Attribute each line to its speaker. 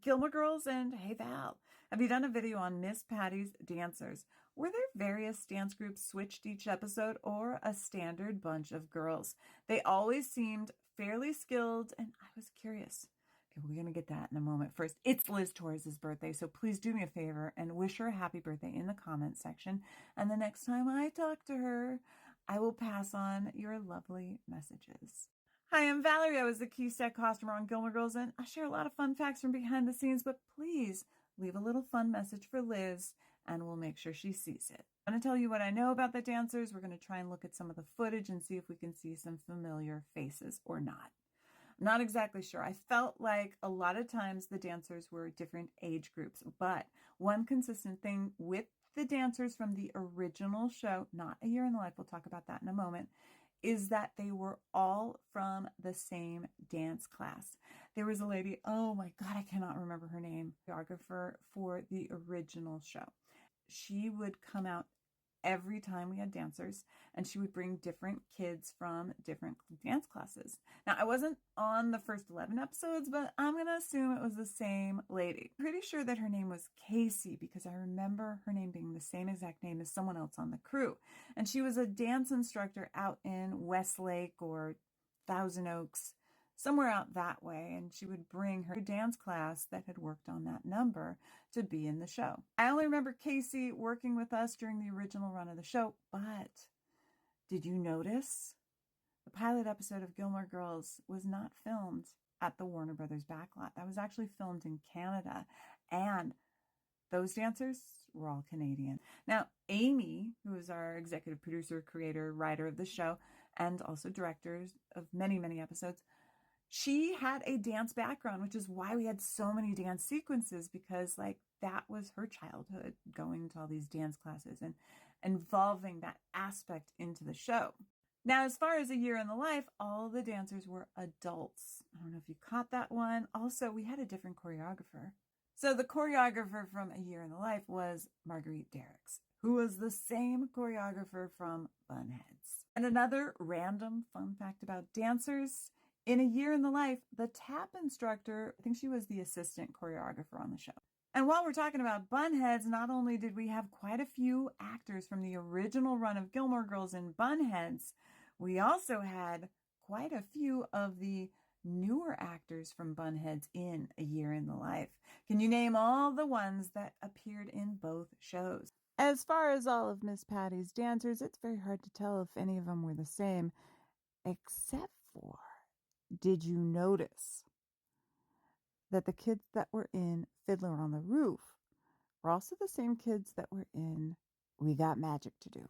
Speaker 1: Gilmore Girls and Hey Val, have you done a video on Miss Patty's dancers? Were there various dance groups switched each episode or a standard bunch of girls? They always seemed fairly skilled and I was curious. Okay, we're going to get that in a moment. First, it's Liz Torres' birthday, so please do me a favor and wish her a happy birthday in the comments section. And the next time I talk to her, I will pass on your lovely messages. Hi, I'm Valerie. I was the key set costumer on Gilmore Girls, and I share a lot of fun facts from behind the scenes, but please leave a little fun message for Liz, and we'll make sure she sees it. I'm going to tell you what I know about the dancers. We're going to try and look at some of the footage and see if we can see some familiar faces or not. I'm not exactly sure. I felt like a lot of times the dancers were different age groups, but one consistent thing with the dancers from the original show, not A Year in the Life, we'll talk about that in a moment, is that they were all from the same dance class. There was a lady, oh my God, I cannot remember her name, choreographer for the original show. She would come out every time we had dancers, and she would bring different kids from different dance classes. Now, I wasn't on the first 11 episodes, but I'm going to assume it was the same lady. Pretty sure that her name was Casey because I remember her name being the same exact name as someone else on the crew. And she was a dance instructor out in Westlake or Thousand Oaks, somewhere out that way, and she would bring her dance class that had worked on that number to be in the show. I only remember Casey working with us during the original run of the show, but did you notice the pilot episode of Gilmore Girls was not filmed at the Warner Brothers backlot? That was actually filmed in Canada, and those dancers were all Canadian. Now, Amy, who is our executive producer, creator, writer of the show, and also director of many, many episodes, she had a dance background, which is why we had so many dance sequences, because that was her childhood, going to all these dance classes and involving that aspect into the show. Now, as far as A Year in the Life, all the dancers were adults. I don't know if you caught that one. Also, we had a different choreographer. So the choreographer from A Year in the Life was Marguerite Derricks, who was the same choreographer from Bunheads. And another random fun fact about dancers, in A Year in the Life, the tap instructor, I think she was the assistant choreographer on the show. And while we're talking about Bunheads, not only did we have quite a few actors from the original run of Gilmore Girls in Bunheads, we also had quite a few of the newer actors from Bunheads in A Year in the Life. Can you name all the ones that appeared in both shows? As far as all of Miss Patty's dancers, it's very hard to tell if any of them were the same, except for, did you notice that the kids that were in Fiddler on the Roof were also the same kids that were in We Got Magic to Do?